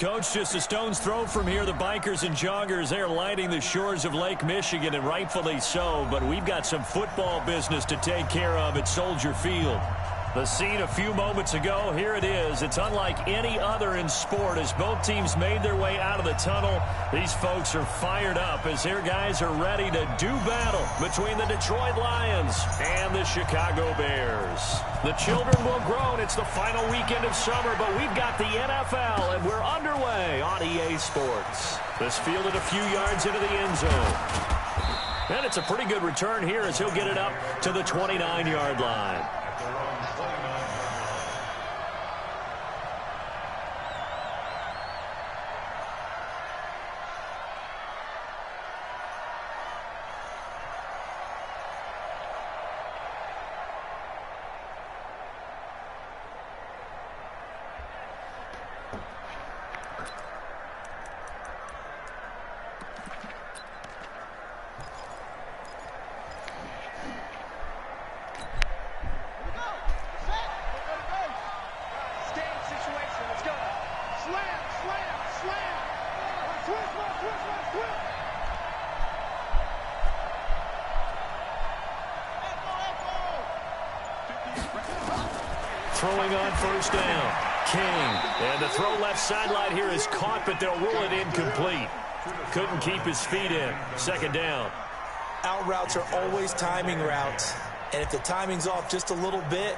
Coach, just a stone's throw from here, the bikers and joggers, they're lining the shores of Lake Michigan, and rightfully so, but we've got some football business to take care of at Soldier Field. The scene a few moments ago, here it is. It's unlike any other in sport as both teams made their way out of the tunnel. These folks are fired up as their guys are ready to do battle between the Detroit Lions and the Chicago Bears. The children will grow, and it's the final weekend of summer, but we've got the NFL, and we're underway on EA Sports. This fielded a few yards into the end zone. And it's a pretty good return here as he'll get it up to the 29-yard line. Throwing on first down. King. And the throw left sideline here is caught, but they'll rule it incomplete. Couldn't keep his feet in. Second down. Out routes are always timing routes. And if the timing's off just a little bit,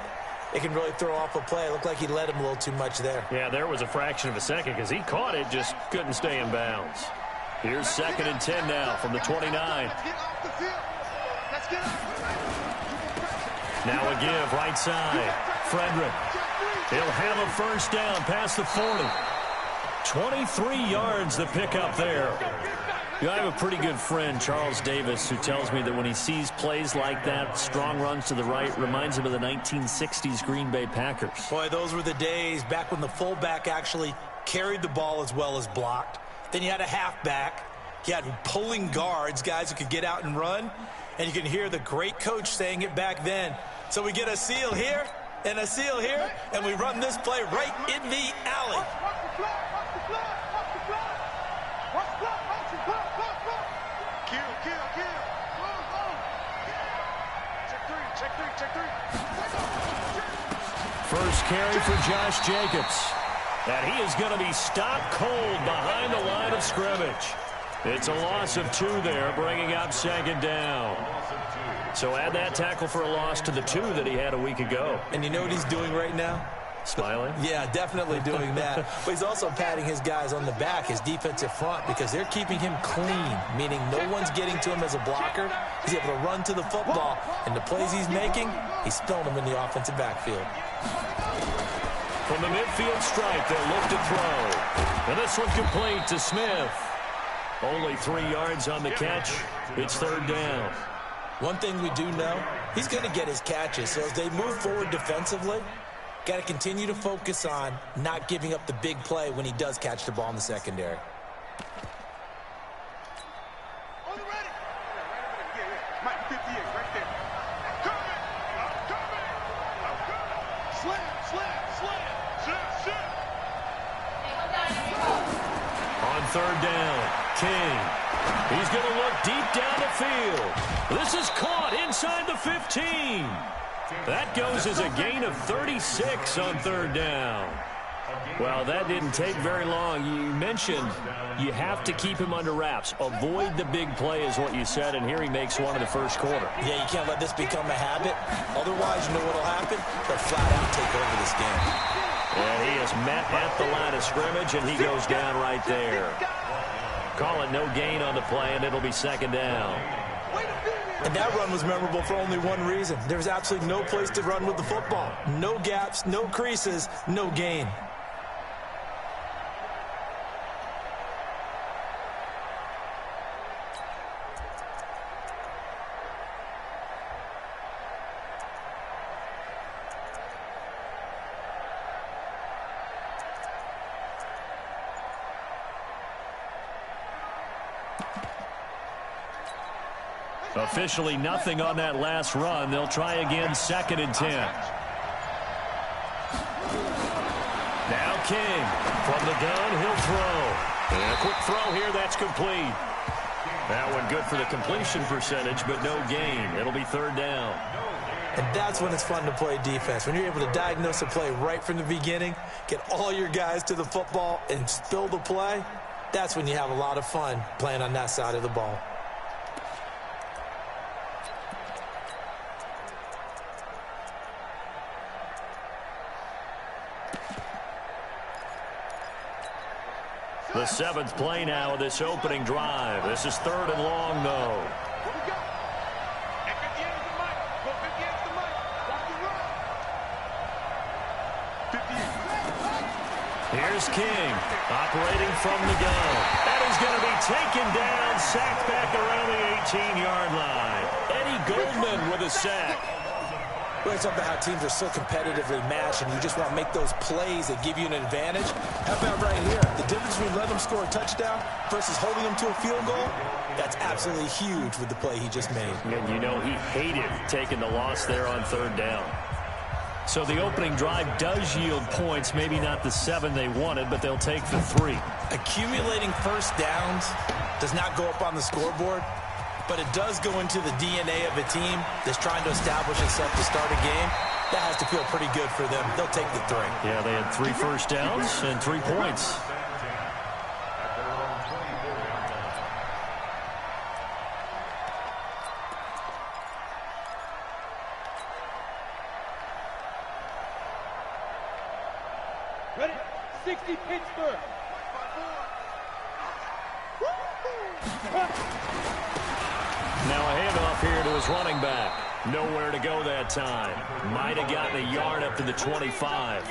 it can really throw off a play. It looked like he led him a little too much there. Yeah, there was a fraction of a second because he caught it, just couldn't stay in bounds. Here's 2nd and 10 now from the 29. Now a give, right side. Frederick. He'll have a first down past the 40. 23 yards the pickup there. I have a pretty good friend, Charles Davis, who tells me that when he sees plays like that, strong runs to the right, reminds him of the 1960s Green Bay Packers. Boy, those were the days back when the fullback actually carried the ball as well as blocked. Then you had a halfback. You had pulling guards, guys who could get out and run. And you can hear the great coach saying it back then. So we get a seal here and a seal here, and we run this play right in the alley. First carry for Josh Jacobs. And he is going to be stopped cold behind the line of scrimmage. It's a loss of 2 there, bringing up 2nd down. So add that tackle for a loss to the 2 that he had a week ago. And you know what he's doing right now? Smiling? Yeah, definitely doing that. But he's also patting his guys on the back, his defensive front, because they're keeping him clean, meaning no one's getting to him as a blocker. He's able to run to the football, and the plays he's making, he's throwing them in the offensive backfield. From the midfield stripe, they'll look to throw. And this one complete to Smith. Only 3 yards on the catch. It's 3rd down. One thing we do know, he's going to get his catches. So as they move forward defensively, got to continue to focus on not giving up the big play when he does catch the ball in the secondary. On 3rd down, King. He's going to look deep down the field. This is caught inside the 15. That goes as a gain of 36 on 3rd down. Well, that didn't take very long. You mentioned you have to keep him under wraps. Avoid the big play is what you said, and here he makes one in the first quarter. Yeah, you can't let this become a habit. Otherwise, you know what will happen? They'll flat out take over this game. And he is met at the line of scrimmage, and he goes down right there. Call it no gain on the play, and it'll be 2nd down. And that run was memorable for only one reason. There was absolutely no place to run with the football. No gaps, no creases, no gain. Officially nothing on that last run. They'll try again 2nd and 10. Now King. From the gun, he'll throw. And a quick throw here, that's complete. That one good for the completion percentage, but no gain. It'll be third down. And that's when it's fun to play defense. When you're able to diagnose a play right from the beginning, get all your guys to the football and spill the play, that's when you have a lot of fun playing on that side of the ball. The seventh play now of this opening drive. This is third and long, though. Here's King, operating from the gun. That is going to be taken down, sacked back around the 18-yard line. Eddie Goldman with a sack. Well, it's about how teams are so competitively matched, and you just want to make those plays that give you an advantage. How about right here? The difference between letting them score a touchdown versus holding them to a field goal, that's absolutely huge with the play he just made. And you know he hated taking the loss there on third down. So the opening drive does yield points, maybe not the 7 they wanted, but they'll take the 3. Accumulating first downs does not go up on the scoreboard, but it does go into the DNA of a team that's trying to establish itself to start a game. That has to feel pretty good for them. They'll take the 3. Yeah, they had 3 first downs and 3 points. Ready? 60 Pittsburgh. Now a handoff here to his running back. Nowhere to go that time. Might have gotten a yard up to the 25.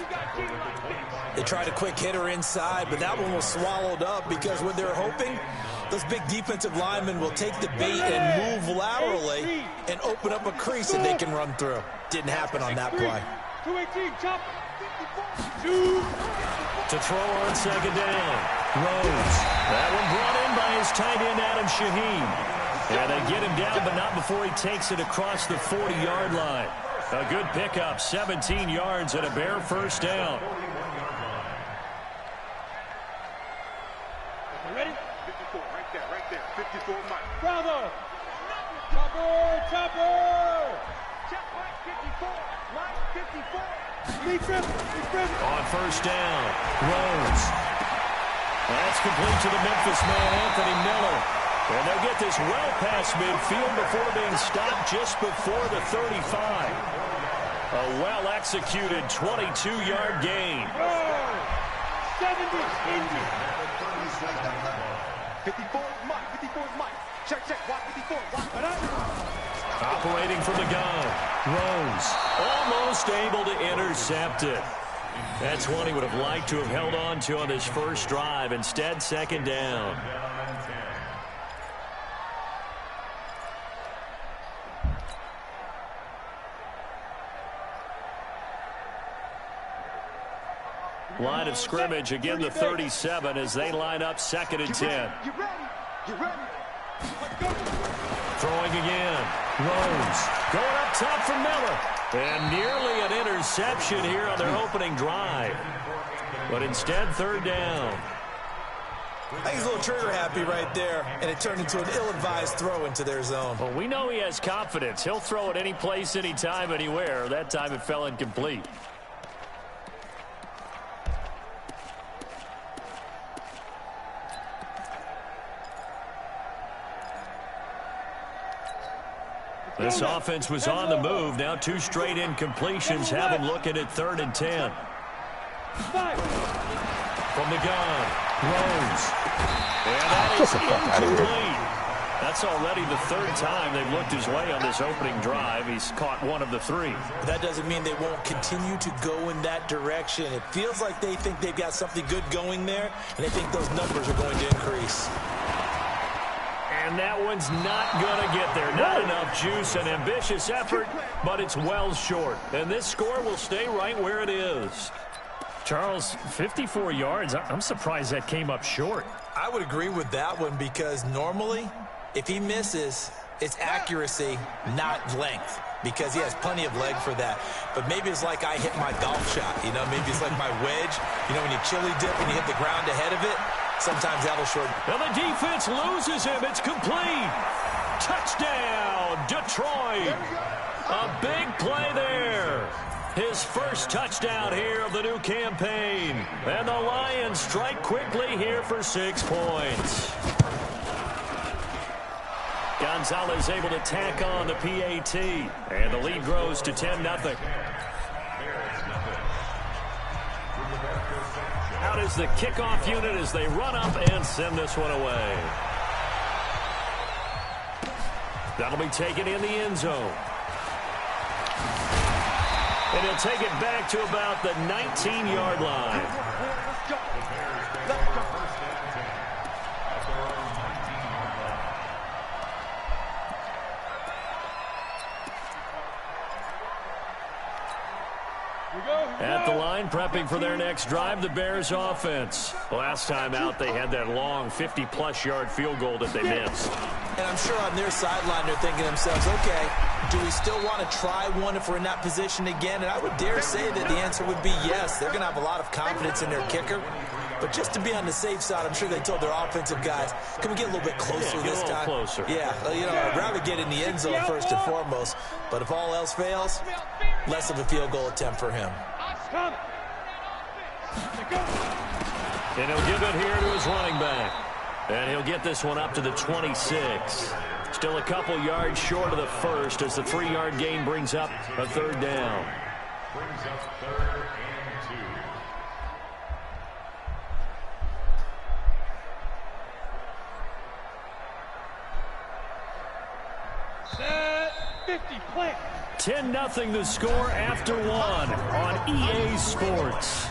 They tried a quick hitter inside, but that one was swallowed up because what they're hoping, those big defensive linemen will take the bait and move laterally and open up a crease that they can run through. Didn't happen on that play. 218, chop. To throw on second down. Rhodes. That one brought in by his tight end, Adam Shaheen. And they get him down, but not before he takes it across the 40-yard line. A good pickup, 17 yards and a bare first down. Ready? 54, right there. 54, Mike. Bravo! Chopper! Check, Mike, 54, Lee Griffin. On first down, Rhodes. That's complete to the Memphis man, Anthony Miller. And they'll get this well past midfield before being stopped just before the 35. A well-executed 22-yard gain. 70, Indy. 54 is Mike. Check, watch 54. Operating from the gun, Rose almost able to intercept it. That's one he would have liked to have held on to on his first drive. Instead, second down. Line of scrimmage, again the 37 as they line up second and 10. You ready? Let's go. Throwing again. Rhodes going up top for Miller. And nearly an interception here on their opening drive. But instead, third down. I think he's a little trigger happy right there, and it turned into an ill-advised throw into their zone. Well, we know he has confidence. He'll throw it any place, anytime, anywhere. That time it fell incomplete. This offense was on the move. Now 2 straight incompletions have them looking at third and 10. From the gun, Rhodes. And that is incomplete. That's already the 3rd time they've looked his way on this opening drive. He's caught 1 of the 3. But that doesn't mean they won't continue to go in that direction. It feels like they think they've got something good going there, and they think those numbers are going to increase. And that one's not going to get there. Not enough juice, an ambitious effort, but it's well short. And this score will stay right where it is. Charles, 54 yards. I'm surprised that came up short. I would agree with that one because normally, if he misses, it's accuracy, not length. because he has plenty of leg for that. But maybe it's like I hit my golf shot, you know. Maybe it's like my wedge. You know, when you chili dip and you hit the ground ahead of it, sometimes that'll shorten. And the defense loses him. It's complete. Touchdown, Detroit. A big play there. His first touchdown here of the new campaign. And the Lions strike quickly here for 6 points. Gonzalez able to tack on the PAT. And the lead grows to 10-0. Out is the kickoff unit as they run up and send this one away. That'll be taken in the end zone. And he'll take it back to about the 19-yard line. At the line, prepping for their next drive, the Bears offense. Last time out, they had that long 50-plus yard field goal that they missed. And I'm sure on their sideline, they're thinking to themselves, okay, do we still want to try one if we're in that position again? And I would dare say that the answer would be yes. They're going to have a lot of confidence in their kicker. But just to be on the safe side, I'm sure they told their offensive guys, can we get a little bit closer this time? Closer. Yeah, you know, I'd rather get in the end zone first and foremost. But if all else fails, less of a field goal attempt for him. And he'll give it here to his running back. And he'll get this one up to the 26. Still a couple yards short of the first as the 3-yard gain brings up a third down. Brings up 3rd and 2. Set 50, play. 10-0 the score after one on EA Sports.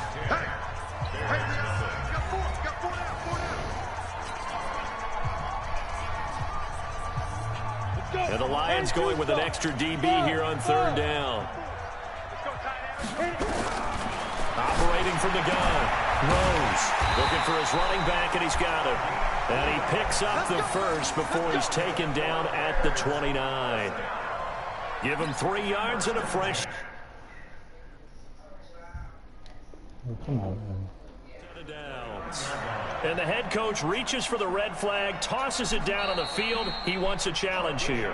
And the Lions going with an extra DB here on third down. Operating from the gun. Rose looking for his running back, and he's got him. And he picks up the first before he's taken down at the 29. Give him 3 yards and a fresh. Downs. And the head coach reaches for the red flag, tosses it down on the field. He wants a challenge here.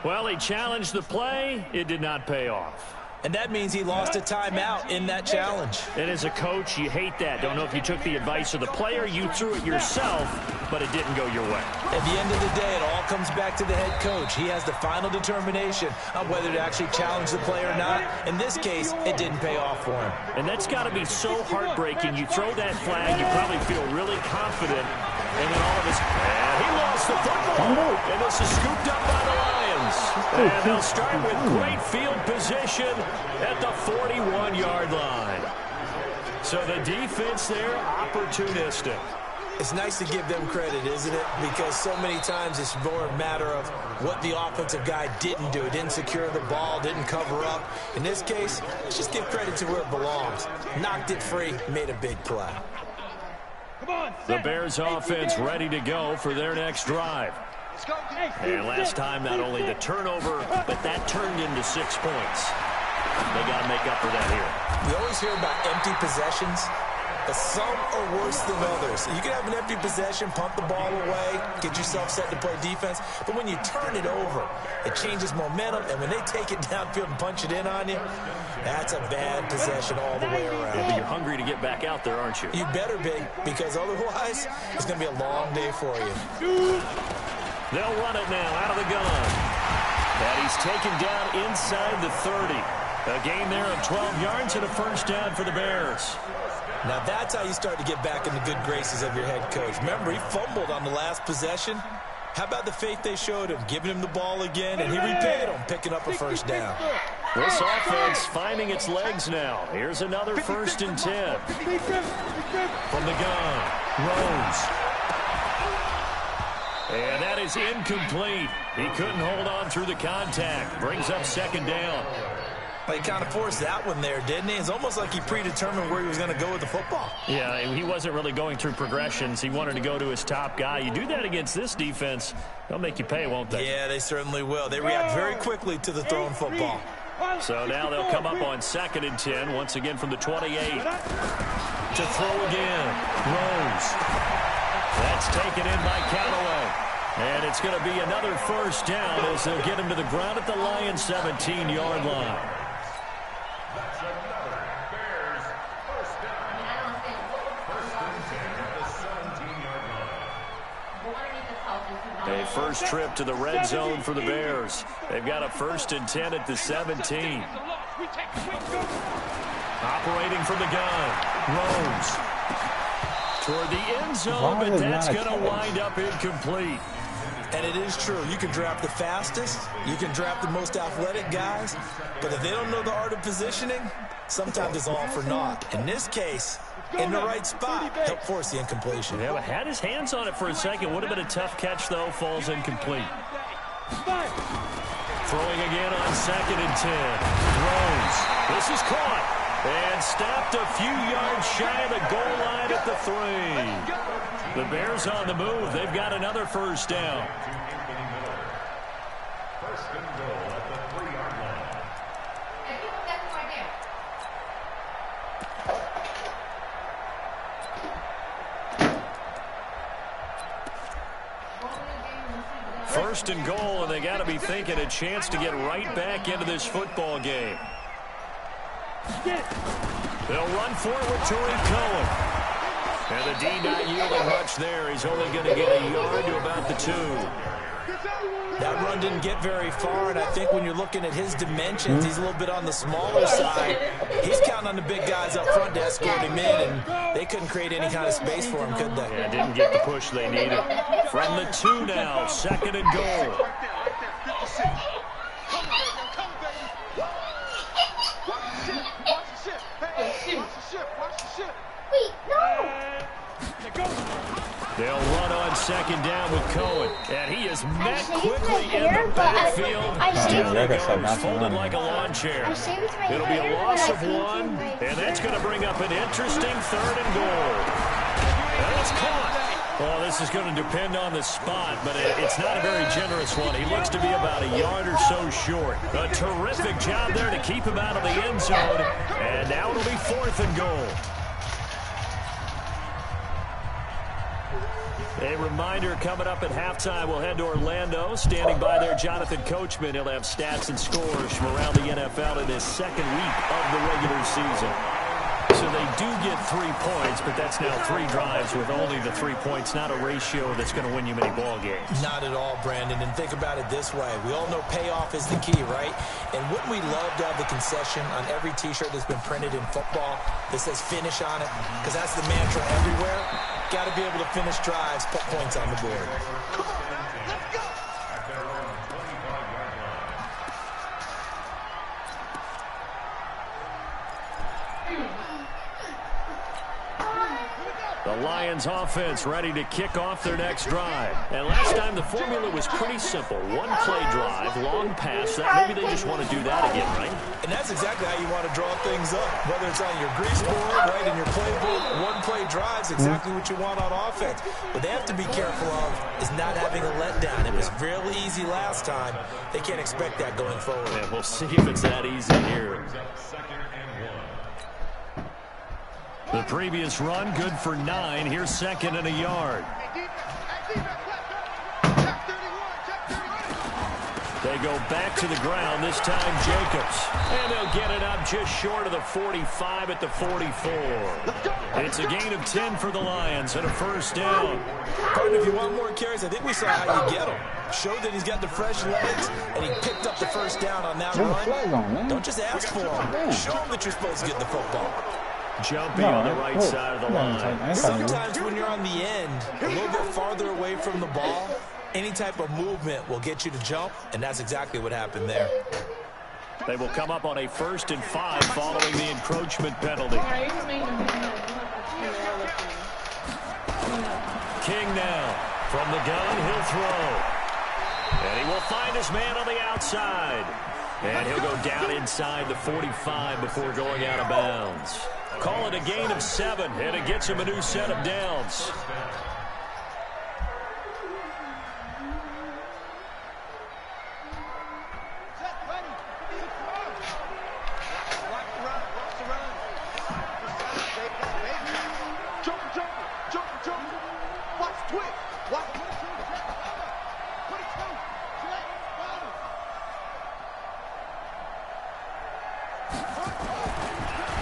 Well, he challenged the play. It did not pay off. And that means he lost a timeout in that challenge. And as a coach, you hate that. Don't know if you took the advice of the player, you threw it yourself, but it didn't go your way. At the end of the day, it all comes back to the head coach. He has the final determination on whether to actually challenge the play or not. In this case, it didn't pay off for him. And that's got to be so heartbreaking. You throw that flag, you probably feel really confident, and then all of a sudden, he lost the football. And this is scooped up by the Lions. And they'll start with great field position at the 41-yard line. So the defense there, opportunistic. It's nice to give them credit, isn't it? Because so many times it's more a matter of what the offensive guy didn't do. Didn't secure the ball, didn't cover up. In this case, let's just give credit to where it belongs. Knocked it free, made a big play. The Bears offense ready to go for their next drive. And last time, not only the turnover, but that turned into 6 points. They got to make up for that here. We always hear about empty possessions, but some are worse than others. You can have an empty possession, pump the ball away, get yourself set to play defense, but when you turn it over, it changes momentum, and when they take it downfield and punch it in on you, that's a bad possession all the way around. Yeah, but you're hungry to get back out there, aren't you? You better be, because otherwise, it's going to be a long day for you. They'll run it now out of the gun. And he's taken down inside the 30. A gain there of 12 yards and a first down for the Bears. Now that's how you start to get back in the good graces of your head coach. Remember, he fumbled on the last possession. How about the faith they showed him, giving him the ball again, and he repaid him, picking up a first down. This offense finding its legs now. Here's another 1st and 10. From the gun, Rose. And that is incomplete. He couldn't hold on through the contact. Brings up 2nd down. He kind of forced that one there, didn't he? It's almost like he predetermined where he was going to go with the football. Yeah, he wasn't really going through progressions. He wanted to go to his top guy. You do that against this defense, they'll make you pay, won't they? Yeah, they certainly will. They react very quickly to the thrown football. So now they'll come up on 2nd and 10, once again from the 28. To throw again. Rose. That's taken in by Callaway. And it's going to be another first down as they'll get him to the ground at the Lions' 17-yard line. A first trip to the red zone for the Bears. They've got a 1st and 10 at the 17. Operating from the gun. Rose. Toward the end zone, but that's going to wind up incomplete. And it is true. You can draft the fastest. You can draft the most athletic guys. But if they don't know the art of positioning, sometimes it's all for naught. In this case, in the right spot, help force the incompletion. Yeah, but had his hands on it for a second. Would have been a tough catch, though. Falls incomplete. Throwing again on 2nd and 10. Rose. This is caught. And stopped a few yards shy of the goal line at the 3. The Bears on the move. They've got another first down. First and goal at the 3-yard line. First and goal, and they got to be thinking a chance to get right back into this football game. They'll run forward to Cohen. And the D not yielding much there. He's only going to get a yard to about the 2. That run didn't get very far, and I think when you're looking at his dimensions, he's a little bit on the smaller side. He's counting on the big guys up front to escort him in, and they couldn't create any kind of space for him, could they? Yeah, didn't get the push they needed. From the 2 now, 2nd and goal. They'll run on 2nd down with Cohen. And he is met quickly in the backfield. Down he goes, folded like a lawn chair. It'll be a loss of 1, and that's going to bring up an interesting 3rd and goal. And it's caught. Well, this is going to depend on the spot, but it's not a very generous one. He looks to be about a yard or so short. A terrific job there to keep him out of the end zone. And now it'll be 4th and goal. A reminder, coming up at halftime, we'll head to Orlando. Standing by there, Jonathan Coachman. He'll have stats and scores from around the NFL in his 2nd week of the regular season. So they do get 3 points, but that's now 3 drives with only the 3 points. Not a ratio that's going to win you many ball games. Not at all, Brandon. And think about it this way. We all know payoff is the key, right? And wouldn't we love to have the concession on every T-shirt that's been printed in football that says finish on it? Because that's the mantra everywhere. Got to be able to finish drives, put points on the board. The Lions offense ready to kick off their next drive. And last time the formula was pretty simple. 1-play drive, long pass. Maybe they just want to do that again, right? And that's exactly how you want to draw things up. Whether it's on your grease board, right, in your playbook, 1-play drive's exactly what you want on offense. What they have to be careful of is not having a letdown. It was really easy last time. They can't expect that going forward. Yeah, we'll see if it's that easy here. The previous run, good for 9. Here's 2nd and a yard. They go back to the ground, this time Jacobs. And they'll get it up just short of the 45 at the 44. It's a gain of 10 for the Lions and a first down. Partner, if you want more carries, I think we saw how you get him. Showed that he's got the fresh legs, and he picked up the first down on that run. Don't just ask for him. Show him that you're supposed to get the football. Jumping on the right side of the line. Sometimes when you're on the end, a little bit farther away from the ball, any type of movement will get you to jump, and that's exactly what happened there. They will come up on a 1st and 5 following the encroachment penalty. King now. From the gun, he'll throw. And he will find his man on the outside. And he'll go down inside the 45 before going out of bounds. Call it a gain of 7, and it gets him a new set of downs.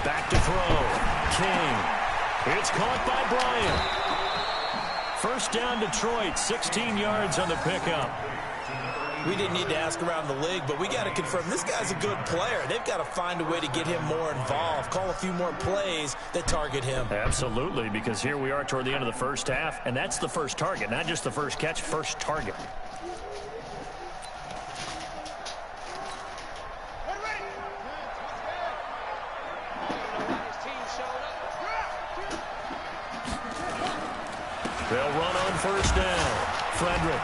Back to throw. King. It's caught by Bryant. First down Detroit, 16 yards on the pickup. We didn't need to ask around the league, but we got to confirm this guy's a good player. They've got to find a way to get him more involved, call a few more plays that target him. Absolutely, because here we are toward the end of the first half, and that's the first target, not just the first catch, first target. They'll run on first down. Frederick.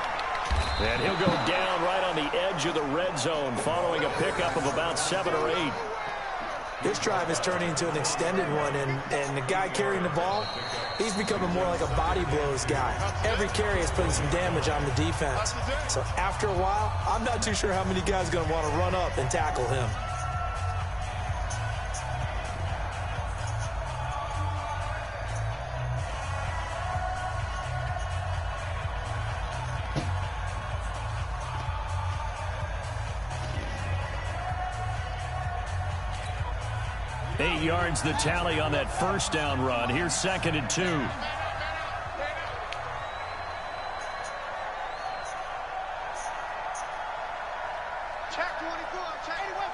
And he'll go down right on the edge of the red zone following a pickup of about 7 or 8. This drive is turning into an extended one, and the guy carrying the ball, he's becoming more like a body blows guy. Every carry is putting some damage on the defense. So after a while, I'm not too sure how many guys are going to want to run up and tackle him. Yards the tally on that first down run. Here's 2nd and 2. Check 24. Check 81.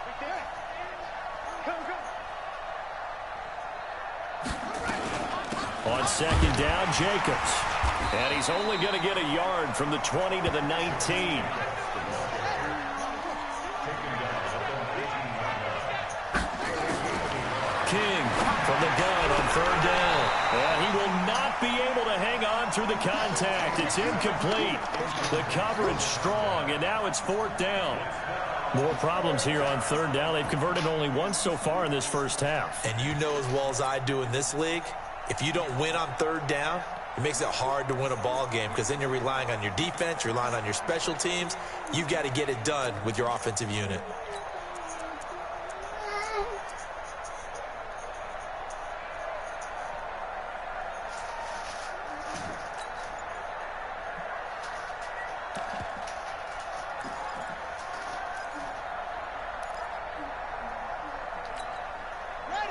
Right there. Go. On 2nd down, Jacobs. And he's only going to get a yard from the 20 to the 19. King from the gun on 3rd down. And he will not be able to hang on through the contact. It's incomplete. The coverage strong, and now it's 4th down. More problems here on 3rd down. They've converted only once so far in this first half. And you know as well as I do in this league, if you don't win on 3rd down, it makes it hard to win a ball game because then you're relying on your defense, you're relying on your special teams. You've got to get it done with your offensive unit.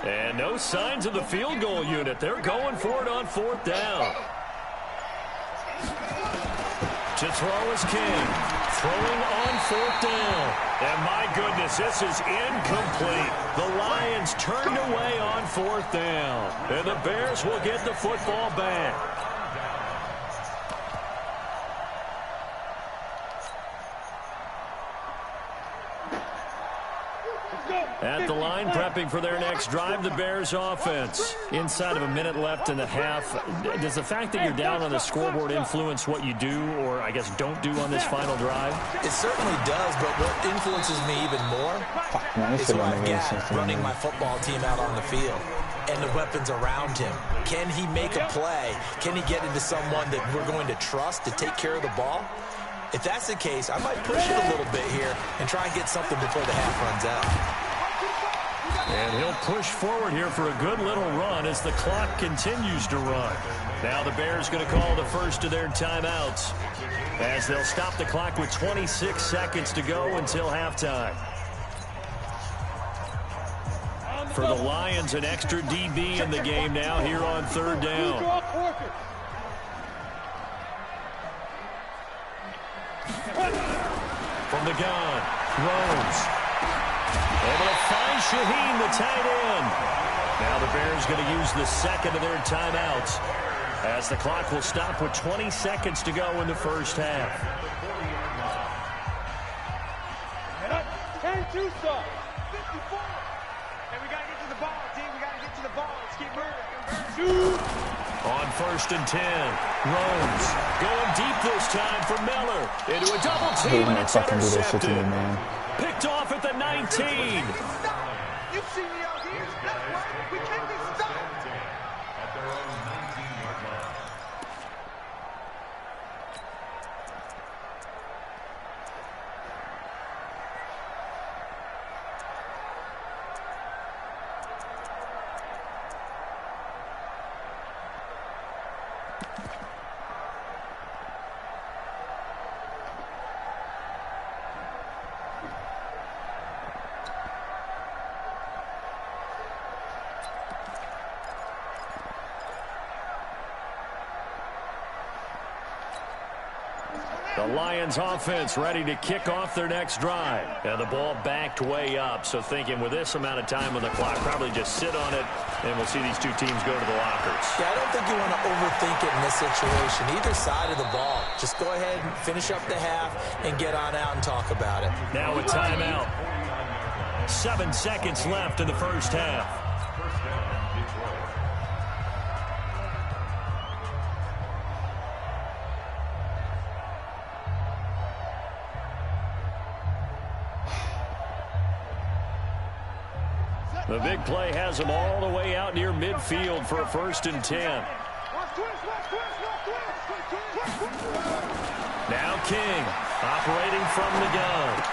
And no signs of the field goal unit. They're going for it on 4th down. To throw is King. Throwing on 4th down. And my goodness, this is incomplete. The Lions turned away on 4th down. And the Bears will get the football back. At the line, prepping for their next drive, the Bears offense. Inside of a minute left in the half, does the fact that you're down on the scoreboard influence what you do, or I guess don't do on this final drive? It certainly does, but what influences me even more is who I've got running my football team out on the field and the weapons around him. Can he make a play? Can he get into someone that we're going to trust to take care of the ball? If that's the case, I might push it a little bit here and try and get something before the half runs out. And he'll push forward here for a good little run as the clock continues to run. Now the Bears going to call the first of their timeouts as they'll stop the clock with 26 seconds to go until halftime. For the Lions, an extra DB in the game now here on 3rd down. From the gun, Rhodes. Able to find Shaheen, the tight end. Now the Bears going to use the second of their timeouts as the clock will stop with 20 seconds to go in the first half. 10-2 stop. 54. And we got to get to the ball, team. We got to get to the ball. Let's keep moving. On 1st and 10, Rhodes going deep this time for Miller. Into a double team, and it's intercepted. Picked off at the 19. You see me out here. That's right. We can't be stopped. At their own 19-yard line. The Lions offense ready to kick off their next drive. And the ball backed way up, so thinking with this amount of time on the clock, probably just sit on it, and we'll see these two teams go to the lockers. Yeah, I don't think you want to overthink it in this situation. Either side of the ball. Just go ahead and finish up the half and get on out and talk about it. Now a timeout. 7 seconds left in the first half. First down, Detroit. The big play has them all the way out near midfield for a 1st and 10. Now King operating from the gun.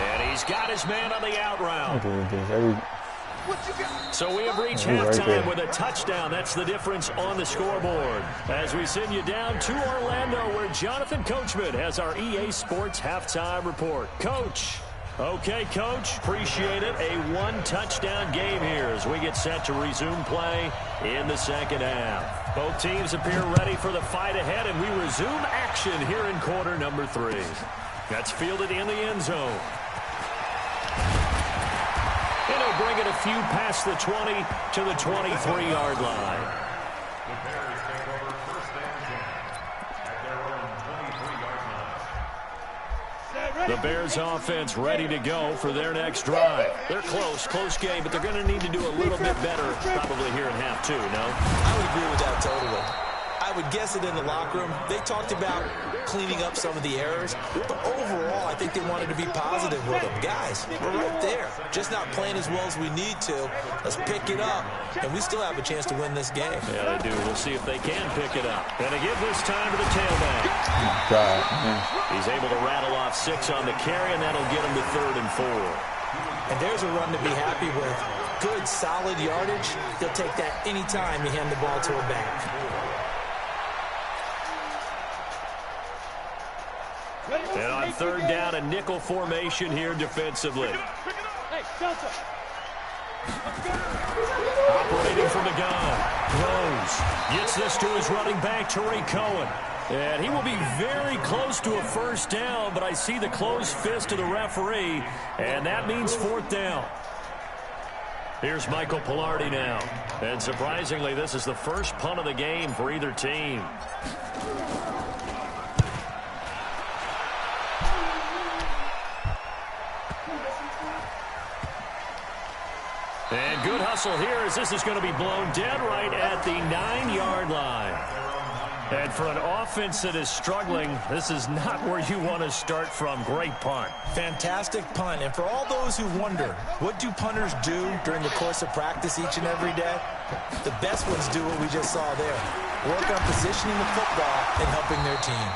And he's got his man on the out route. So we have reached halftime with a touchdown. That's the difference on the scoreboard. As we send you down to Orlando, where Jonathan Coachman has our EA Sports halftime report. Coach. Okay, Coach, appreciate it. A one-touchdown game here as we get set to resume play in the second half. Both teams appear ready for the fight ahead, and we resume action here in quarter number 3. That's fielded in the end zone. And he'll bring it a few past the 20 to the 23-yard line. The Bears take over 1st and 10 at their own 23-yard line. The Bears offense ready to go for their next drive. They're close game, but they're going to need to do a little bit better probably here in half 2, no? I would agree with that totally. I would guess it in the locker room. They talked about cleaning up some of the errors, but overall, I think they wanted to be positive with them. Guys, we're right there. Just not playing as well as we need to. Let's pick it up, and we still have a chance to win this game. Yeah, they do. We'll see if they can pick it up. And to give this time to the tailback. He's able to rattle off 6 on the carry, and that'll get him to 3rd and 4. And there's a run to be happy with. Good, solid yardage. They'll take that anytime you hand the ball to a back. And on 3rd down, a nickel formation here defensively. Hey, Delta. Operating from the gun. Throws. Gets this to his running back, Tariq Cohen. And he will be very close to a 1st down, but I see the closed fist of the referee, and that means 4th down. Here's Michael Pilardi now. And surprisingly, this is the first punt of the game for either team. And good hustle here as this is going to be blown dead right at the 9-yard line. And for an offense that is struggling, this is not where you want to start from. Great punt. Fantastic punt. And for all those who wonder, what do punters do during the course of practice each and every day? The best ones do what we just saw there. Work on positioning the football and helping their team.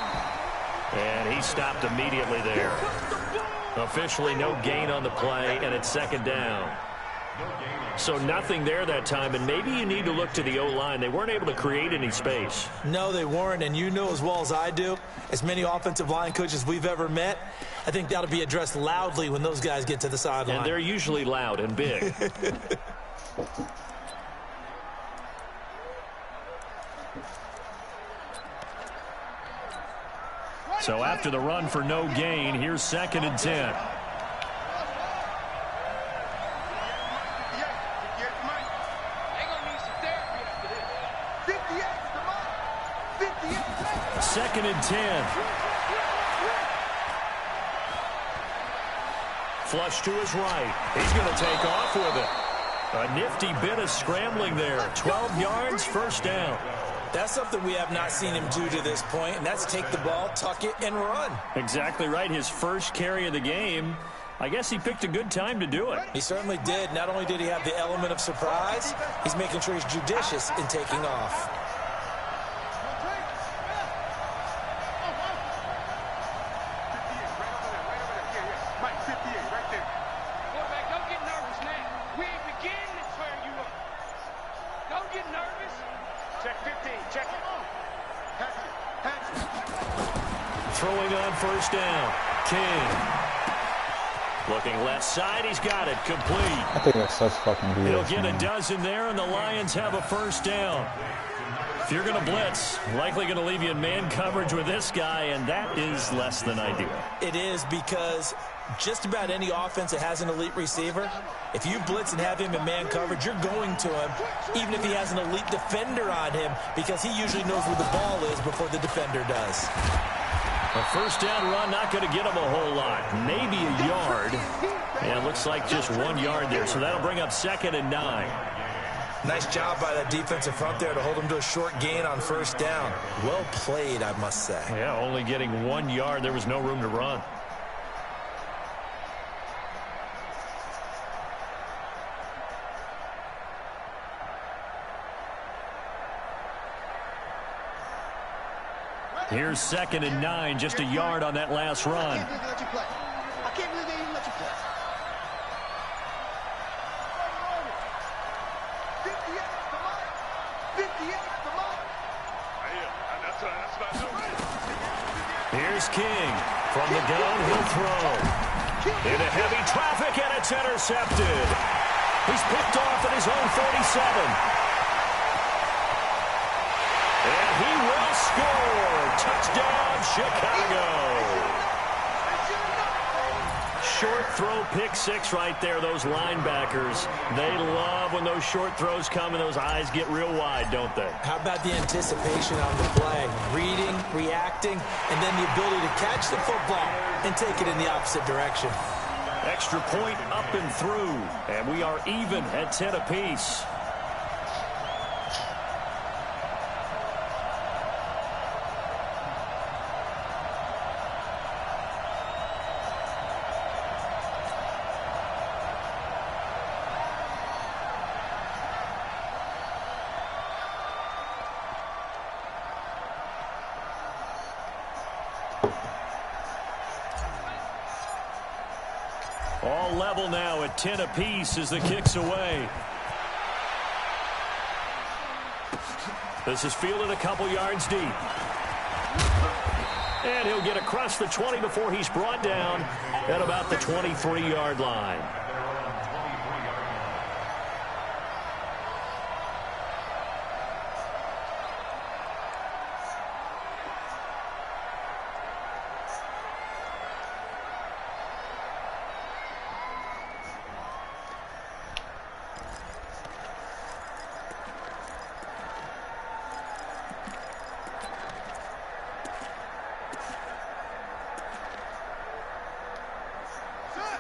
And he stopped immediately there. Officially no gain on the play, and it's 2nd down. So nothing there that time, and maybe you need to look to the O-line. They weren't able to create any space. No, they weren't, and you know as well as I do, as many offensive line coaches we've ever met, I think that'll be addressed loudly when those guys get to the sideline. And they're usually loud and big. So after the run for no gain, here's 2nd and 10. Second and 10. Flush to his right. He's going to take off with it. A nifty bit of scrambling there. 12 yards, 1st down. That's something we have not seen him do to this point, and that's take the ball, tuck it, and run. Exactly right. His first carry of the game. I guess he picked a good time to do it. He certainly did. Not only did he have the element of surprise, he's making sure he's judicious in taking off. Throwing on first down. King. Looking left side. He's got it. Complete. I think that's such fucking BS. He'll get a dozen there, and the Lions have a first down. If you're going to blitz, likely going to leave you in man coverage with this guy, and that is less than ideal. It is, because just about any offense that has an elite receiver, if you blitz and have him in man coverage, you're going to him, even if he has an elite defender on him, because he usually knows where the ball is before the defender does. A first down run, not going to get him a whole lot. Maybe a yard. And it looks like just 1 yard there, so that'll bring up 2nd and 9. Nice job by that defensive front there to hold him to a short gain on first down. Well played, I must say. Yeah, only getting 1 yard. There was no room to run. Here's 2nd and 9, just a yard on that last run. I can't believe they didn't let you play. 58 the mark. 58 the mark. Here's King. From the gun, he'll throw. Into heavy traffic, and it's intercepted. He's picked off at his own 47. And he will score. Touchdown, Chicago. Short throw, pick six right there. Those linebackers, they love when those short throws come and those eyes get real wide, don't they? How about the anticipation on the play? Reading, reacting, and then the ability to catch the football and take it in the opposite direction. Extra point up and through, and we are even at 10 apiece. All level now at 10 apiece as the kick's away. This is fielded a couple yards deep. And he'll get across the 20 before he's brought down at about the 23-yard line.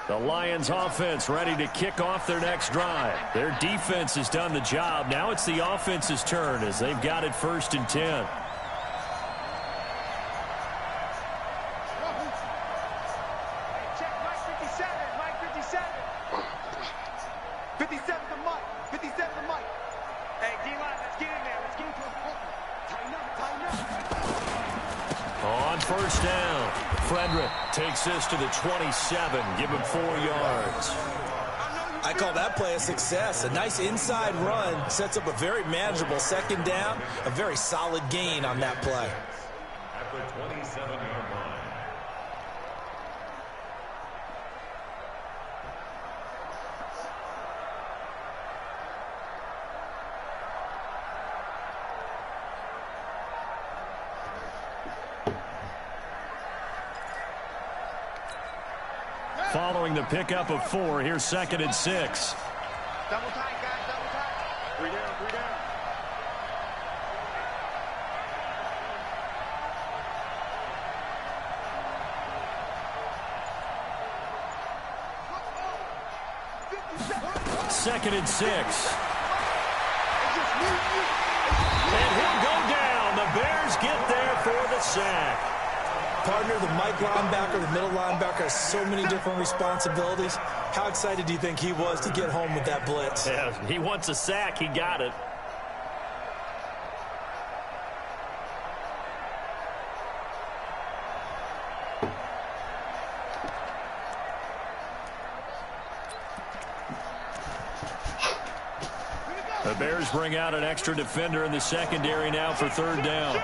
The Lions offense ready to kick off their next drive. Their defense has done the job. Now it's the offense's turn as they've got it 1st and 10. Check Mike 57, Mike 57. 57 to Mike, 57 to Mike. Hey, D-line, let's get in there. Let's get into it. Tighten up, tighten up. On first down, Frederick takes this to the 27. Give him 4 yards. I call that play a success. A nice inside run sets up a very manageable 2nd down. A very solid gain on that play. At the 27-yard line. Following the pickup of 4, here's 2nd and 6. Double tight, guys, double tight. 3 down, 3 down. Second and 6. And he'll go down. a sack. Partner, the Mike linebacker, the middle linebacker has so many different responsibilities. How excited do you think he was to get home with that blitz? Yeah, he wants a sack. He got it. The Bears bring out an extra defender in the secondary now for third down.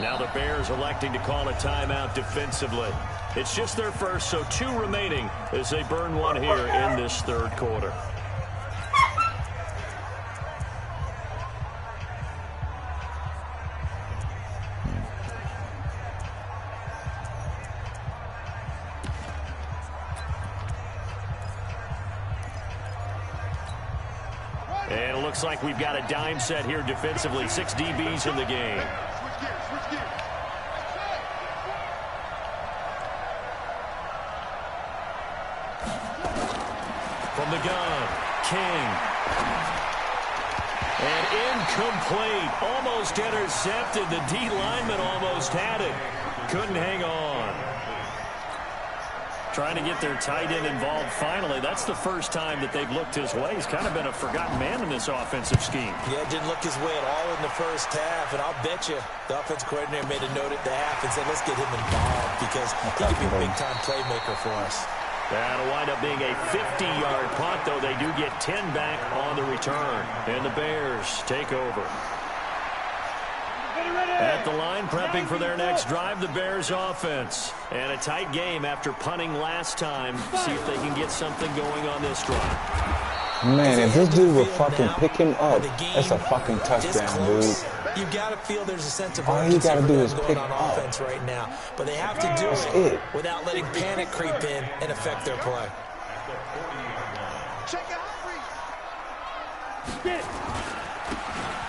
Now the Bears electing to call a timeout defensively. It's just their first, so 2 remaining as they burn one here in this third quarter. And it looks like we've got a dime set here defensively. 6 DBs in the game. From the gun, King. And incomplete. Almost intercepted. The D lineman almost had it. Couldn't hang on. Trying to get their tight end involved finally. That's the first time that they've looked his way. He's kind of been a forgotten man in this offensive scheme. Yeah, it didn't look his way at all in the first half, and I'll bet you the offense coordinator made a note at the half and said, let's get him involved because he could be a big-time playmaker for us. That'll wind up being a 50-yard punt, though they do get 10 back on the return. And the Bears take over. At the line, prepping for their next drive, the Bears offense. And a tight game after punting last time. See if they can get something going on this drive. Man, if this dude would fucking pick him up, that's a fucking touchdown, dude. You got to feel there's a sense of all you got to do is going pick on up. offense right now. But they have to do it without letting panic creep in and affect their play.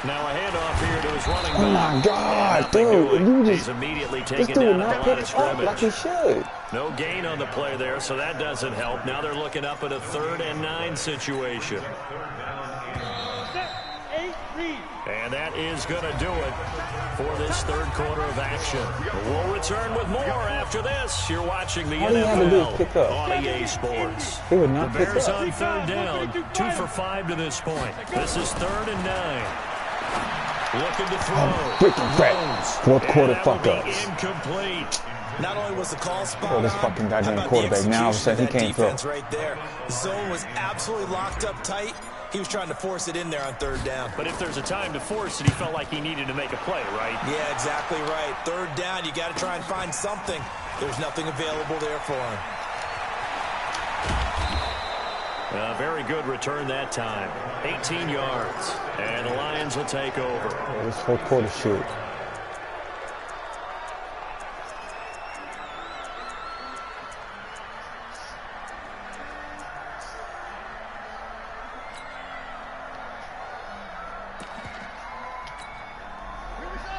Now a handoff here to his running back. Oh my God, dude! You He's just immediately this taken dude down not at the line of pick up like he scrimmage. should. No gain on the play there, so that doesn't help. Now they're looking up at a 3rd and 9 situation. And that is going to do it for this third quarter of action. We'll return with more after this. You're watching the NFL on EA Sports. He would not The pick Bears up. on third down, 2 for 5 to this point. This is 3rd and 9. Looking to throw. Freaking crap. Fourth quarter fuck-ups. Incomplete. Not only was the call spot Oh, this on, fucking goddamn how about quarterback the now all of a sudden execution he of can't that throw. defense right there. The zone was absolutely locked up tight. He was trying to force it in there on third down. But if there's a time to force it, he felt like he needed to make a play, right? Yeah, exactly right. Third down, you got to try and find something. There's nothing available there for him. A very good return that time. 18 yards. And the Lions will take over. Yeah, this fourth quarter shit.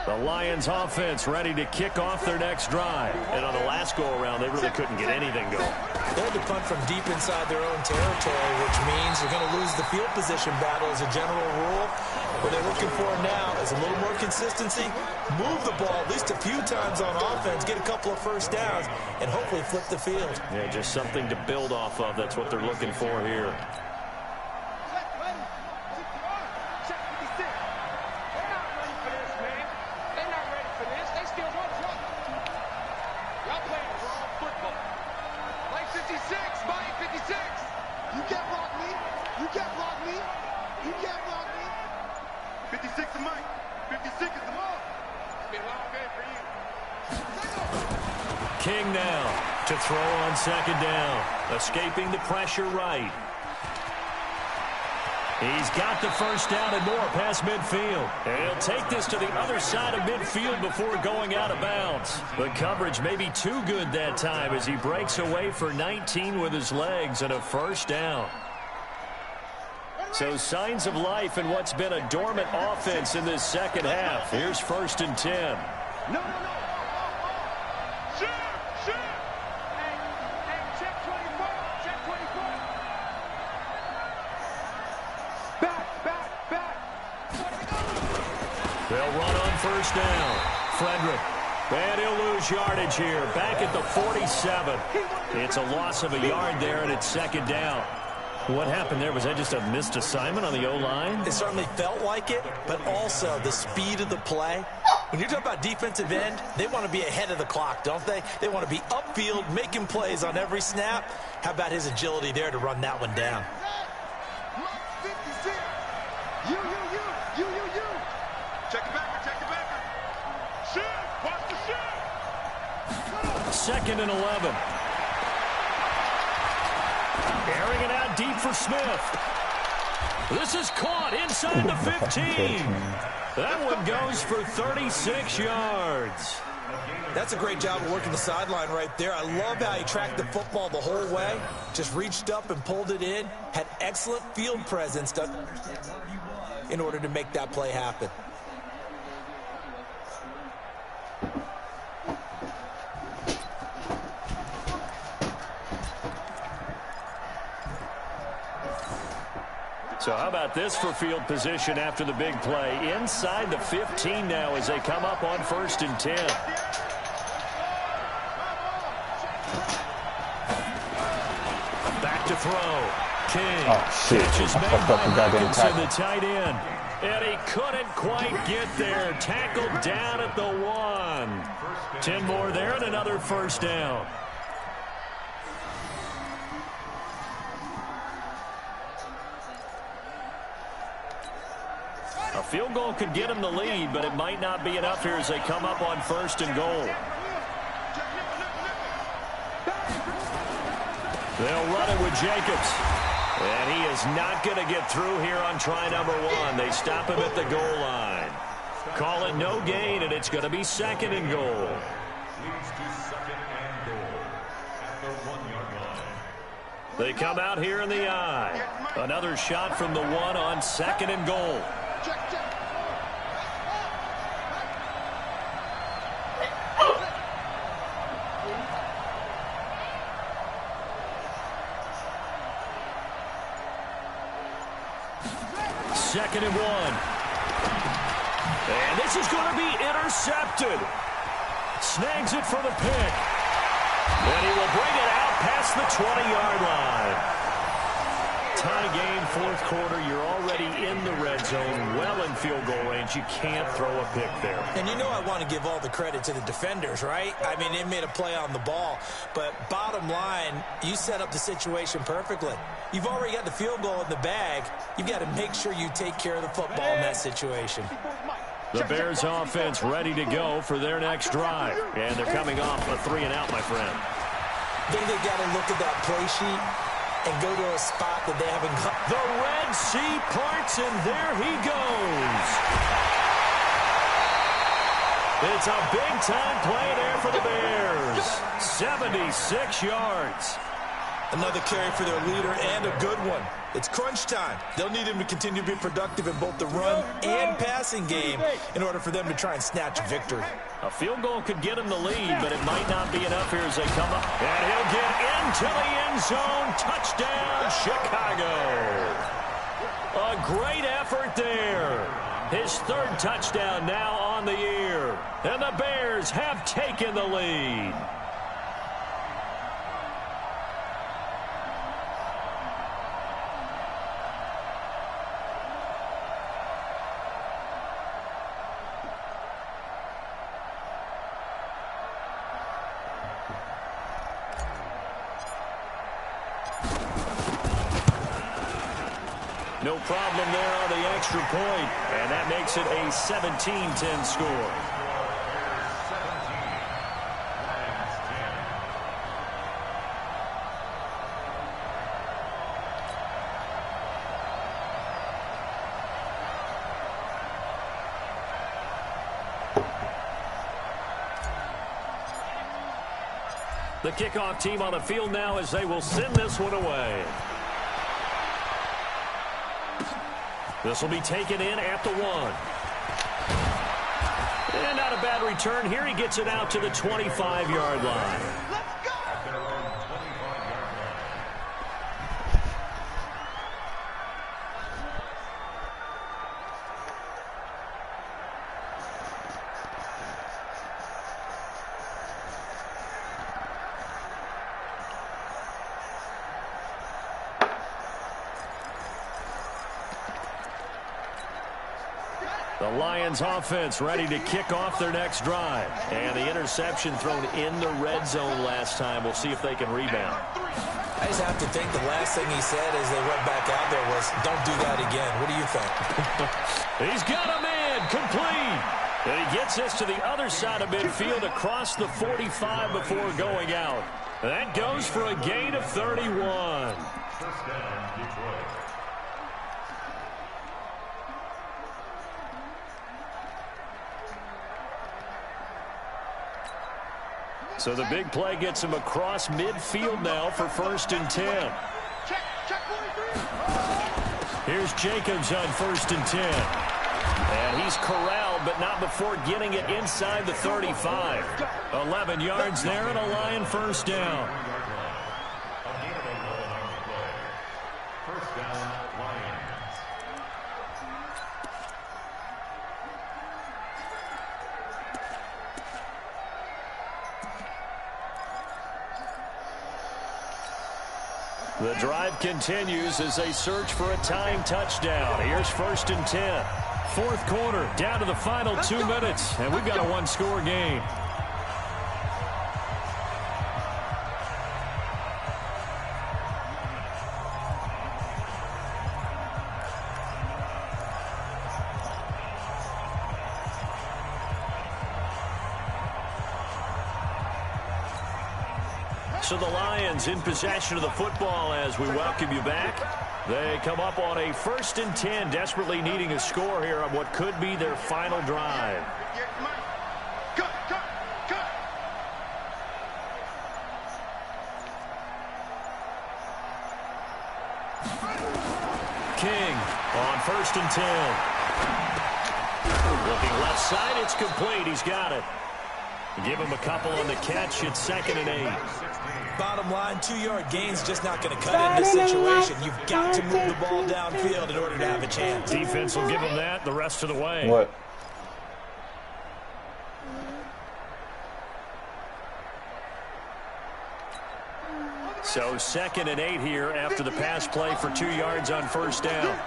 The Lions offense ready to kick off their next drive. And on the last go-around, they really couldn't get anything going. They had to punt from deep inside their own territory, which means they're going to lose the field position battle as a general rule. What they're looking for now is a little more consistency, move the ball at least a few times on offense, get a couple of first downs, and hopefully flip the field. Yeah, just something to build off of. That's what they're looking for here. King now to throw on second down. Escaping the pressure right. He's got the first down and more past midfield. And he'll take this to the other side of midfield before going out of bounds. The coverage may be too good that time as he breaks away for 19 with his legs and a first down. So signs of life in what's been a dormant offense in this second half. Here's 1st and 10. No. Shoot. Hey, check 24. Check 24. Back. They'll run on first down. Frederick. And he'll lose yardage here. Back at the 47. It's a loss of a yard there, and it's second down. What happened there? Was that just a missed assignment on the O-line? It certainly felt like it, but also the speed of the play. When you're talking about defensive end, they want to be ahead of the clock, don't they? They want to be upfield, making plays on every snap. How about his agility there to run that one down? Check it back, check it back. Shoot! Watch the shoot! Second and 11. Airing it out deep for Smith. This is caught inside the 15. That one goes for 36 yards. That's a great job of working the sideline right there. I love how he tracked the football the whole way. Just reached up and pulled it in. Had excellent field presence in order to make that play happen. So how about this for field position after the big play? Inside the 15 now as they come up on 1st and 10. Back to throw. King. Oh, shit. Catch is I made fucked up the by goddamn Hawkinson, tackle. the tight end. And he couldn't quite get there. Tackled down at the 1. 10 more there and another first down. A field goal could get him the lead, but it might not be enough here as they come up on 1st and goal. They'll run it with Jacobs. And he is not going to get through here on try number 1. They stop him at the goal line. Call it no gain, and it's going to be 2nd and goal. Leads to 2nd and goal at the 1-yard line. They come out here in the eye. Another shot from the 1 on 2nd and goal. Second and 1. And this is going to be intercepted. Snags it for the pick. And he will bring it out past the 20-yard line. Tie game, 4th quarter. You're already in the red zone, well in field goal range. You can't throw a pick there. And you know I want to give all the credit to the defenders, right? I mean, they made a play on the ball. But bottom line, you set up the situation perfectly. You've already got the field goal in the bag. You've got to make sure you take care of the football in that situation. The Bears offense ready to go for their next drive. And they're coming off a 3-and-out, my friend. I think they've got to look at that play sheet and go to a spot that they haven't got. The Red Sea parts, and there he goes. It's a big-time play there for the Bears. 76 yards. Another carry for their leader and a good one. It's crunch time. They'll need him to continue to be productive in both the run and passing game in order for them to try and snatch victory. A field goal could get him the lead, but it might not be enough here as they come up. And he'll get into the end zone. Touchdown, Chicago. A great effort there. His 3rd touchdown now on the year. And the Bears have taken the lead. No problem there on the extra point, and that makes it a 17-10 score. The kickoff team on the field now as they will send this one away. This will be taken in at the 1. And not a bad return here. He gets it out to the 25-yard line. The Lions offense ready to kick off their next drive. And the interception thrown in the red zone last time. We'll see if they can rebound. I just have to think the last thing he said as they went back out there was, don't do that again. What do you think? He's got a man complete. And he gets us to the other side of midfield across the 45 before going out. That goes for a gain of 31. First down, Detroit. So the big play gets him across midfield now for 1st and 10. Here's Jacobs on 1st and 10. And he's corralled, but not before getting it inside the 35. 11 yards there and a Lion first down. First down, Lions. The drive continues as they search for a tying touchdown. Here's 1st and 10. 4th quarter, down to the final 2 minutes, and we've got a one-score game. So the Lions in possession of the football as we welcome you back. They come up on a 1st and 10, desperately needing a score here on what could be their final drive. Cut. King on 1st and 10. Looking left side, it's complete. He's got it. Give him a couple on the catch. It's 2nd and 8. Bottom line, 2-yard gain's just not going to cut it in this situation. You've got to move the ball downfield in order to have a chance. Defense will give him that the rest of the way. What? So 2nd and 8 here after the pass play for 2 yards on 1st down.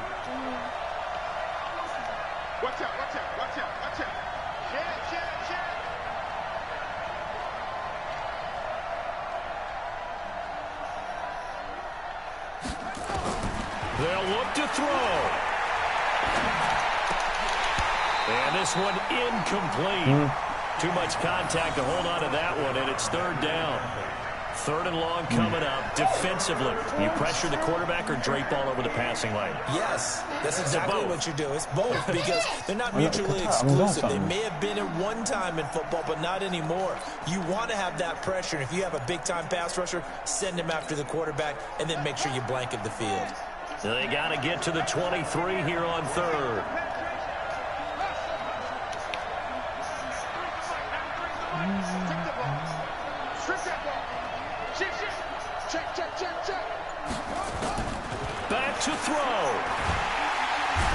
Watch out. Share. They'll look to throw. And this one incomplete. Too much contact to hold on to that one, and it's 3rd down. 3rd and long coming up. Defensively, you pressure the quarterback or drape all over the passing lane? Yes, that's exactly what you do. It's both because they're not mutually exclusive. They may have been at one time in football, but not anymore. You want to have that pressure, and if you have a big-time pass rusher, send him after the quarterback, and then make sure you blanket the field. They got to get to the 23 here on 3rd. Back to throw.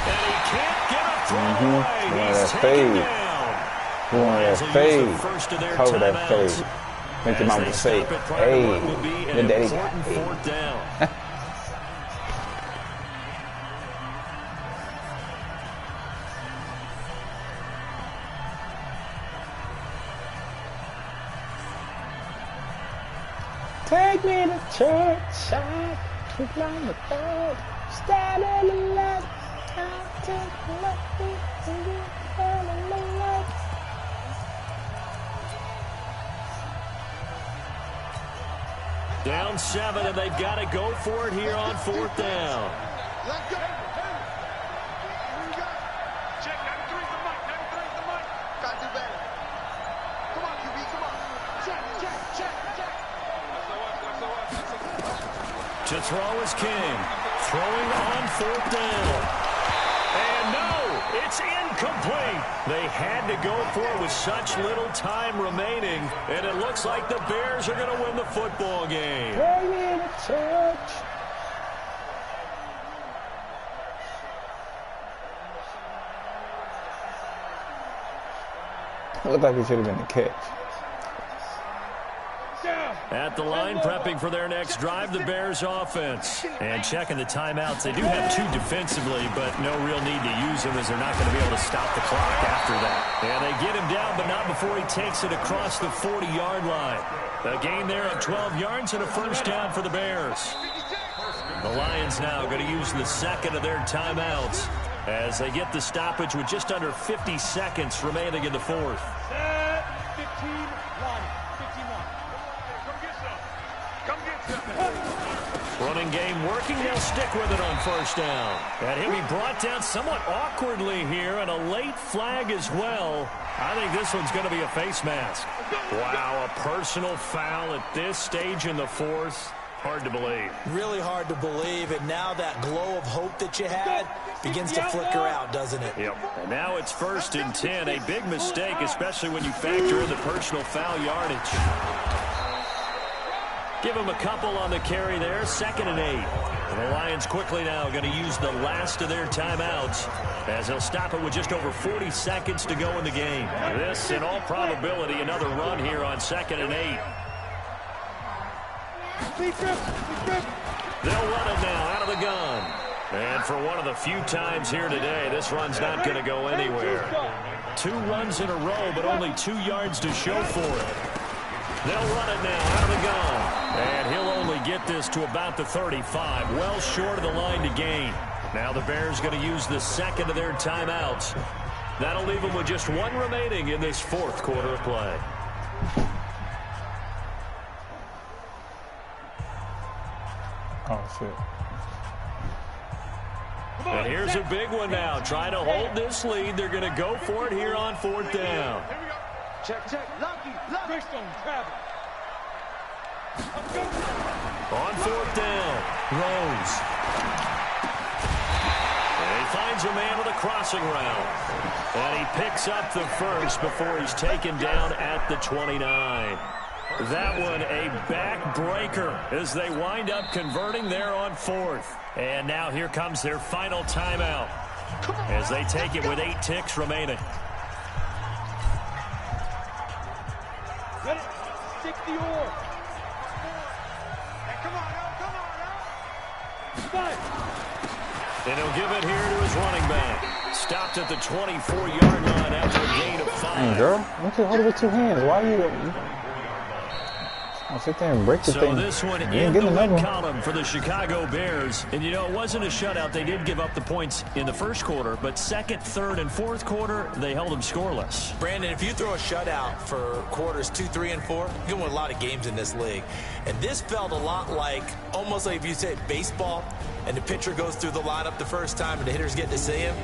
And he can't get a throw away. He's taken down. You want that fade. Cover that fade. Make your mama say, hey, your daddy got 4th down. Take me to church, I keep on the road, stand in the light, I'll take the left, and you turn in the light. Down 7, and they've got to go for it here on 4th down. Let's go. Check, 93's the mic. Gotta do better. Come on, QB, come on. Check. To throw is King. Throwing on 4th down. And no, it's incomplete. They had to go for it with such little time remaining, and it looks like the Bears are going to win the football game. Take me to church. It looked like it should have been a catch. At the line, prepping for their next drive, the Bears offense. And checking the timeouts. They do have 2 defensively, but no real need to use them as they're not going to be able to stop the clock after that. And they get him down, but not before he takes it across the 40-yard line. A gain there of 12 yards and a first down for the Bears. The Lions now going to use the second of their timeouts as they get the stoppage with just under 50 seconds remaining in the fourth. 15-1. Running game working. They'll stick with it on first down. And he'll be brought down somewhat awkwardly here, and a late flag as well. I think this one's going to be a face mask. Wow, a personal foul at this stage in the fourth. Hard to believe. Really hard to believe, and now that glow of hope that you had begins to flicker out, doesn't it? Yep. And now it's 1st and 10. A big mistake, especially when you factor in the personal foul yardage. Give him a couple on the carry there. 2nd and 8. And the Lions quickly now going to use the last of their timeouts as they'll stop it with just over 40 seconds to go in the game. This, in all probability, another run here on 2nd and 8. They'll run it now out of the gun. And for one of the few times here today, this run's not going to go anywhere. 2 runs in a row, but only 2 yards to show for it. They'll run it now out of the gun. And he'll only get this to about the 35, well short of the line to gain. Now the Bears going to use the second of their timeouts. That'll leave them with just 1 remaining in this 4th quarter of play. Oh, shit. And here's a big one now. Trying to hold this lead. They're going to go for it here on 4th down. Check. Lucky. Greystone, travel. On 4th down, Rose. And he finds a man with a crossing route. And he picks up the first before he's taken down at the 29. That one a backbreaker as they wind up converting there on 4th. And now here comes their final timeout as they take it with 8 ticks remaining. Ready? 60 or. Come on, now. And he'll give it here to his running back. Stopped at the 24-yard line after a gain of 5. Hey, girl, don't you hold it with 2 hands? Why are you... I'll sit there and break the thing. So this one in the win column for the Chicago Bears. And, you know, it wasn't a shutout. They did give up the points in the first quarter, but 2nd, 3rd, and 4th quarter, they held them scoreless. Brandon, if you throw a shutout for quarters 2, 3, and 4, you can win a lot of games in this league. And this felt a lot like, almost like if you said baseball, and the pitcher goes through the lineup the first time and the hitters get to see him.